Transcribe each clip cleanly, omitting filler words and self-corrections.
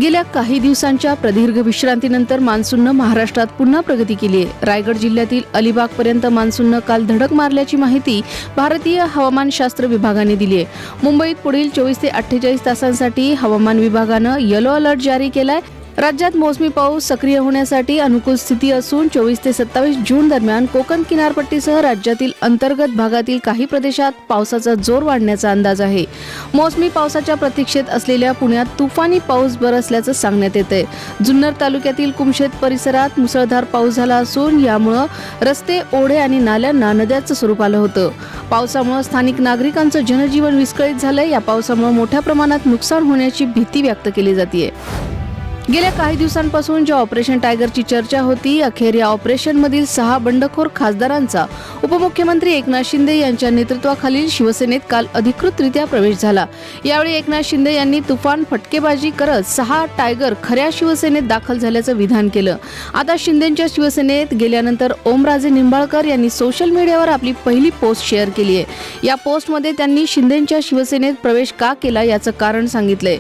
गेल्या काही दिवसांच्या प्रदीर्घ विश्रांतीनंतर मान्सूननं महाराष्ट्रात पुन्हा प्रगती केली आहे. रायगड जिल्ह्यातील अलिबागपर्यंत मान्सूननं काल धडक मारल्याची माहिती भारतीय हवामानशास्त्र विभागाने दिली आहे. मुंबईत पुढील 24 ते 48 तासांसाठी हवामान विभागानं येलो अलर्ट जारी केलाय. राज्यात मोसमी पाऊस सक्रिय होण्यासाठी अनुकूल स्थिती असून 24 ते 27 जून दरम्यान कोकण किनारपट्टीसह राज्यातील अंतर्गत भागातील काही प्रदेशात पावसाचा जोर वाढण्याचा अंदाज आहे. मोसमी पावसाच्या प्रतीक्षेत असलेल्या पुण्यात तुफानी पाऊस बरसल्याचं सांगण्यात येतंय. जुन्नर तालुक्यातील कुमशेत परिसरात मुसळधार पाऊस झाला असून यामुळे रस्ते, ओढे आणि नाल्यांना नद्याचं स्वरूप आलं होतं. पावसामुळे स्थानिक नागरिकांचं जनजीवन विस्कळीत झालंय. या पावसामुळे मोठ्या प्रमाणात नुकसान होण्याची भीती व्यक्त केली जाते. गेल्या काही दिवसांपासून ज्या ऑपरेशन टायगरची चर्चा होती, अखेर या ऑपरेशनमधील 6 बंडखोर खासदारांचा उपमुख्यमंत्री एकनाथ शिंदे यांच्या नेतृत्वाखालील शिवसेनेत काल अधिकृतरित्या प्रवेश झाला. यावेळी एकनाथ शिंदे यांनी तुफान फटकेबाजी करत 6 टायगर खऱ्या शिवसेनेत दाखल झाल्याचं विधान केलं. आता शिंदेंच्या शिवसेनेत गेल्यानंतर ओमराजे निंबाळकर यांनी सोशल मीडियावर आपली पहिली पोस्ट शेअर केली आहे. या पोस्टमध्ये त्यांनी शिंदेंच्या शिवसेनेत प्रवेश का केला याचं कारण सांगितलंय.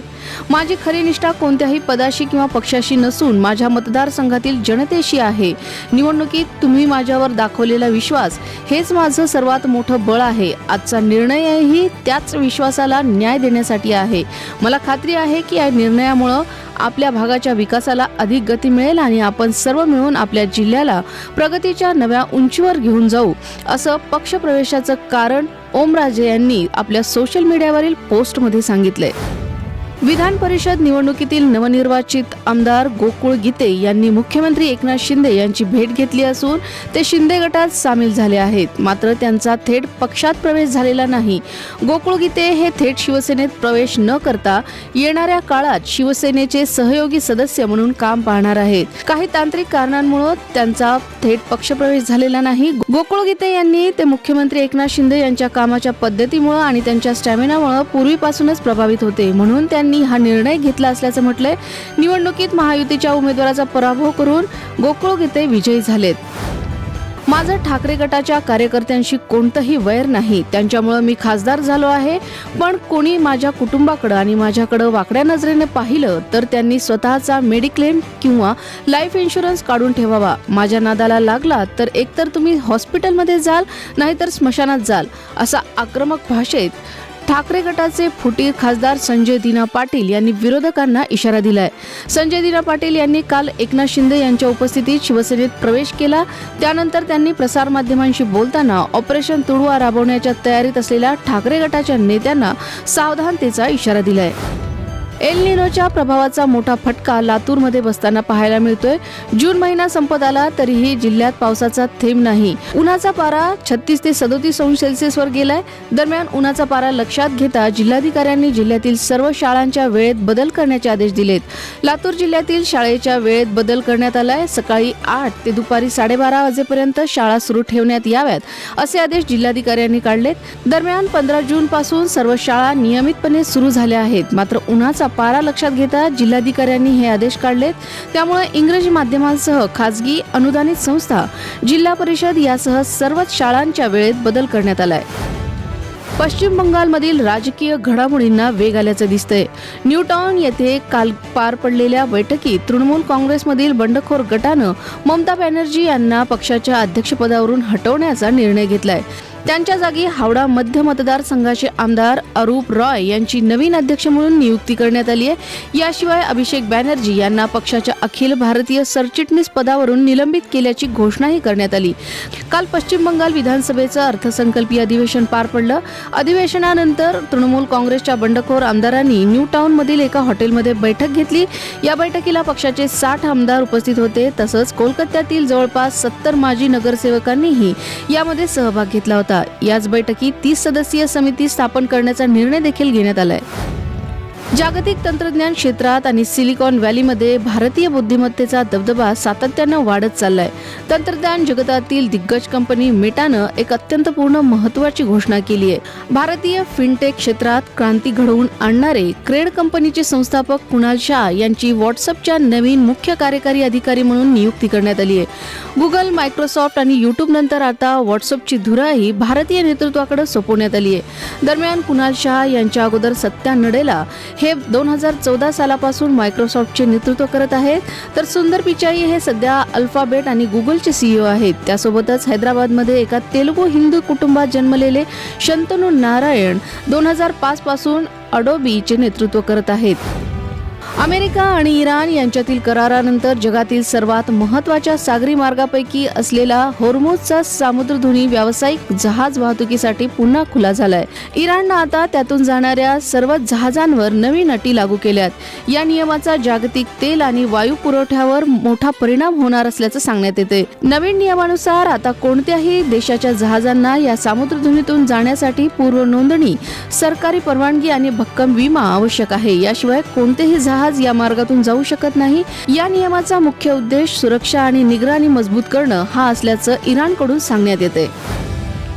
माझी खरी निष्ठा कोणत्याही पदाशी किंवा पक्षाशी नसून माझ्या मतदारसंघातील जनतेशी आहे. निवडणुकीत तुम्ही माझ्यावर दाखवलेला विश्वास हेच माझं सर्वात मोठं बळ आहे. आजचा निर्णयही त्याच विश्वासाला न्याय देण्यासाठी आहे. मला खात्री आहे की या निर्णयामुळे आपल्या भागाच्या विकासाला अधिक गती मिळेल आणि आपण सर्व मिळून आपल्या जिल्ह्याला प्रगतीच्या नव्या उंचीवर घेऊन जाऊ, असं पक्षप्रवेशाचं कारण ओमराजे यांनी आपल्या सोशल मीडियावरील पोस्टमध्ये सांगितलंय. विधान परिषद निवडणुकीतील नवनिर्वाचित आमदार गोकुळ गीते यांनी मुख्यमंत्री एकनाथ शिंदे यांची भेट घेतली असून ते शिंदे गटात सामील झाले आहेत. मात्र त्यांचा थेट पक्षात प्रवेश झालेला नाही. गोकुळ गीते हे थेट शिवसेनेत प्रवेश न करता येणाऱ्या काळात शिवसेनेचे सहयोगी सदस्य म्हणून काम पाहणार आहेत. काही तांत्रिक कारणांमुळे त्यांचा थेट पक्षप्रवेश झालेला नाही. गोकुळ गीते यांनी ते मुख्यमंत्री एकनाथ शिंदे यांच्या कामाच्या पद्धतीमुळे आणि त्यांच्या स्टॅमिनामुळे पूर्वीपासूनच प्रभावित होते, म्हणून त्यांनी हा निर्णय घेतला असल्याचं म्हटलंय. निवडणुकीत महायुतीच्या उमेदवाराचा पराभव करून गोकुळ गीते विजयी झालेत. माझं ठाकरे गटाच्या कार्यकर्त्यांशी कोणतंही वैर नाही. त्यांच्यामुळे मी खासदार झालो आहे. पण कोणी माझ्या कुटुंबाकडे आणि माझ्याकडे वाकड्या नजरेने पाहिलं तर त्यांनी स्वतःचा मेडिक्लेम किंवा लाईफ इन्शुरन्स काढून ठेवावा. माझ्या नादाला लागला तर एकतर तुम्ही हॉस्पिटलमध्ये जाल, नाहीतर स्मशानात जाल, असा आक्रमक भाषेत ठाकरे गटाचे फुटीर खासदार संजय दिना पाटील यांनी विरोधकांना इशारा दिलाय. संजय दिना पाटील यांनी काल एकनाथ शिंदे यांच्या उपस्थितीत शिवसेनेत प्रवेश केला. त्यानंतर त्यांनी प्रसारमाध्यमांशी बोलताना ऑपरेशन तुडवा राबवण्याच्या तयारीत असलेल्या ठाकरे गटाच्या नेत्यांना सावधानतेचा इशारा दिलाय. एल निनोच्या प्रभावाचा मोठा फटका लातूरमध्ये बसताना पाहायला मिळतोय. जून महिना संपत आला तरीही जिल्ह्यात पावसाचा थेंब नाही. उन्हाचा पारा 36 ते 37 अंश सेल्सिअसवर गेलाय. दरम्यान उन्हाचा पारा लक्षात घेता जिल्हाधिकाऱ्यांनी जिल्ह्यातील सर्व शाळांच्या वेळेत बदल करण्याचे आदेश दिलेत. लातूर जिल्ह्यातील शाळेच्या वेळेत बदल करण्यात आलाय. सकाळी 8 ते दुपारी 12:30 वाजेपर्यंत शाळा सुरू ठेवण्यात याव्यात असे आदेश जिल्हाधिकाऱ्यांनी काढलेत. दरम्यान 15 जून पासून सर्व शाळा नियमितपणे सुरू झाल्या आहेत. मात्र उन्हाचा पारा लक्षात घेता जिल्हाधिकाऱ्यांनी हे आदेश काढलेत. त्यामुळे इंग्रजी माध्यमांसह खासगी अनुदानित संस्था, जिल्हा परिषद यासह सर्वच शाळांच्या वेळेत बदल करण्यात आलाय. पश्चिम बंगालमधील राजकीय घडामोडींना वेग आल्याचं दिसतंय. न्यू टाउन येथे काल पार पडलेल्या बैठकीत तृणमूल काँग्रेसमधील बंडखोर गटानं ममता बॅनर्जी यांना पक्षाच्या अध्यक्षपदावरून हटवण्याचा निर्णय घेतलाय. त्यांच्या जागी हावडा मध्य मतदारसंघाचे आमदार अरूप रॉय यांची नवीन अध्यक्ष म्हणून नियुक्ती करण्यात आली आहे. याशिवाय अभिषेक बॅनर्जी यांना पक्षाच्या अखिल भारतीय सरचिटणीस पदावरून निलंबित केल्याची घोषणाही करण्यात आली. काल पश्चिम बंगाल विधानसभेचं अर्थसंकल्पीय अधिवेशन पार पडलं. अधिवेशनानंतर तृणमूल काँग्रेसच्या बंडखोर आमदारांनी न्यू टाउन मधील एका हॉटेलमध्ये बैठक घेतली. या बैठकीला पक्षाचे 60 आमदार उपस्थित होते. तसंच कोलकात्यातील जवळपास 70 माजी नगरसेवकांनीही यामध्ये सहभाग घेतला होता. याच बैठकीत 30 सदस्यीय समिती स्थापन करण्याचा निर्णय देखील घेण्यात आलाय. जागतिक तंत्रज्ञान क्षेत्रात आणि सिलिकॉन व्हॅलीमध्ये भारतीय बुद्धिमत्तेचा दबदबा सातत्यानं वाढत चाललाय. तंत्रज्ञान जगतातील दिग्गज कंपनी मेटानं एक अत्यंत महत्त्वाची घोषणा केली आहे. भारतीय फिनटेक क्षेत्रात क्रांती घडवून आणणारे क्रेड कंपनीचे संस्थापक कुणाल शाह यांची व्हॉट्सअपच्या नवीन मुख्य कार्यकारी अधिकारी म्हणून नियुक्ती करण्यात आली आहे. गुगल, मायक्रोसॉफ्ट आणि युट्यूब नंतर आता व्हॉट्सअपची धुराही भारतीय नेतृत्वाकडे सोपवण्यात आली आहे. दरम्यान कुणाल शाह यांच्या अगोदर सत्या नडेला हे 2014 सालापासून मायक्रोसॉफ्टचे नेतृत्व करत आहेत, तर सुंदर पिचाई हे सध्या अल्फाबेट आणि गुगलचे CEO आहेत. त्यासोबतच हैदराबादमध्ये एका तेलुगू हिंदू कुटुंबात जन्मलेले शंतनू नारायण 2005 पासून अडोबीचे नेतृत्व करत आहेत. अमेरिका आणि इराण यांच्यातील करारानंतर जगातील सर्वात महत्त्वाच्या सागरी मार्गापैकी असलेला होर्मुझचा सामुद्रधुनी व्यावसायिक जहाज वाहतुकीसाठी पुन्हा खुला झालाय. इराणनं आता त्यातून जाणाऱ्या सर्व जहाजांवर नवीन अटी लागू केल्यात. या नियमाचा जागतिक तेल आणि वायू पुरवठ्यावर मोठा परिणाम होणार असल्याचं सांगण्यात येते. नवीन नियमानुसार आता कोणत्याही देशाच्या जहाजांना या सामुद्रधुनीतून जाण्यासाठी पूर्व नोंदणी, सरकारी परवानगी आणि भक्कम विमा आवश्यक आहे. याशिवाय कोणतेही जहाज या मार्गातून जाऊ शकत नाही. या नियमाचा मुख्य उद्देश सुरक्षा आणि निगराणी मजबूत करणं हा असल्याचं इराणकडून सांगण्यात येते.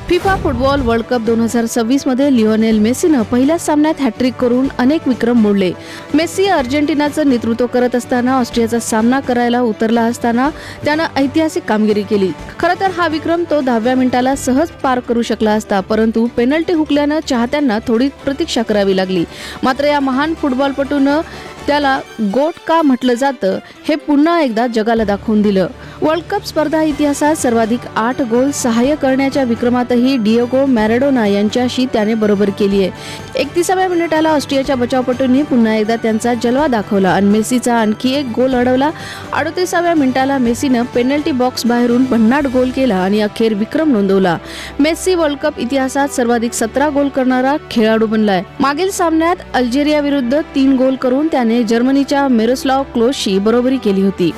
फिफा फुटबॉल वर्ल्ड कप 2026 मध्ये लिओनेल मेसीनं पहिल्या सामन्यात हॅट्रिक करून अनेक विक्रम मोडले. मेसी अर्जेंटिनाचं नेतृत्व करत असताना ऑस्ट्रियाचा सामना करायला उतरला असताना त्यानं ऐतिहासिक कामगिरी केली. खरं तर हा विक्रम तो 10व्या मिनिटाला सहज पार करू शकला असता, परंतु पेनल्टी हुकल्यानं चाहत्यांना थोडी प्रतीक्षा करावी लागली. मात्र या महान फुटबॉलपटूनं त्याला गोट का म्हटलं जातं हे पुन्हा एकदा जगाला दाखवून दिलं. वर्ल्ड कप स्पर्धा इतिहासात सर्वाधिक 8 गोल सहाय्य करण्याच्या विक्रमातही डिएगो मॅराडोना यांच्याशी त्याने बरोबरी केली आहे. 31व्या मिनिटाला ऑस्ट्रियाच्या बचावपटूंनी पुन्हा एकदा त्यांचा जलवा दाखवला आणि मेसीचा आणखी एक गोल अडवला. 38व्या मिनिटाला मेसीनं पेनल्टी बॉक्स बाहेरून भन्नाट गोल केला आणि अखेर विक्रम नोंदवला. मेसी वर्ल्ड कप इतिहासात सर्वाधिक 17 गोल करणारा खेळाडू बनलाय. मागील सामन्यात अल्जेरिया विरुद्ध 3 गोल करून त्याने जर्मनीच्या मिरोस्लाव क्लोजशी बरोबरी केली होती.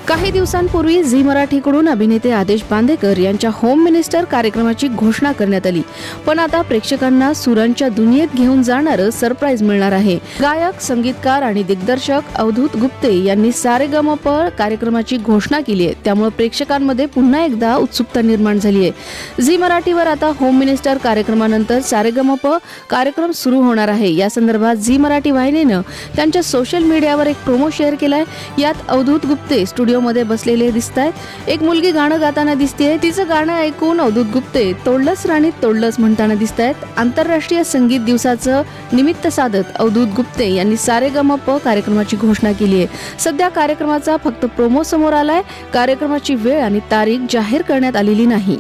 काही दिवसांपूर्वी झी मराठीकडून अभिनेते आदेश बांदेकर यांच्या होम मिनिस्टर कार्यक्रमाची घोषणा करण्यात आली. पण आता प्रेक्षकांना सुरांच्या दुनियेत घेऊन जाणारं सरप्राईज मिळणार आहे. गायक, संगीतकार आणि दिग्दर्शक अवधूत गुप्ते यांनी सारेगमप कार्यक्रमाची घोषणा केली आहे. त्यामुळे प्रेक्षकांमध्ये पुन्हा एकदा उत्सुकता निर्माण झाली आहे. झी मराठीवर आता होम मिनिस्टर कार्यक्रमानंतर सारेगमप कार्यक्रम सुरू होणार आहे. या संदर्भात झी मराठी वाहिनीनं त्यांच्या सोशल मीडियावर एक प्रोमो शेअर केलाय. यात अवधूत गुप्ते स्टुडिओ मध्ये बसलेले दिसतायत. एक मुलगी गाणं गाताना दिसतेय. तिचं गाणं ऐकून अवधूत गुप्ते तोडलंस राणी तोडलंस म्हणताना दिसतायत. आंतरराष्ट्रीय संगीत दिवसाचं निमित्त साधत अवधूत गुप्ते यांनी सारेगमप कार्यक्रमाची घोषणा केली आहे. सध्या कार्यक्रमाचा फक्त प्रोमो समोर आलाय. कार्यक्रमाची वेळ आणि तारीख जाहीर करण्यात आलेली नाही.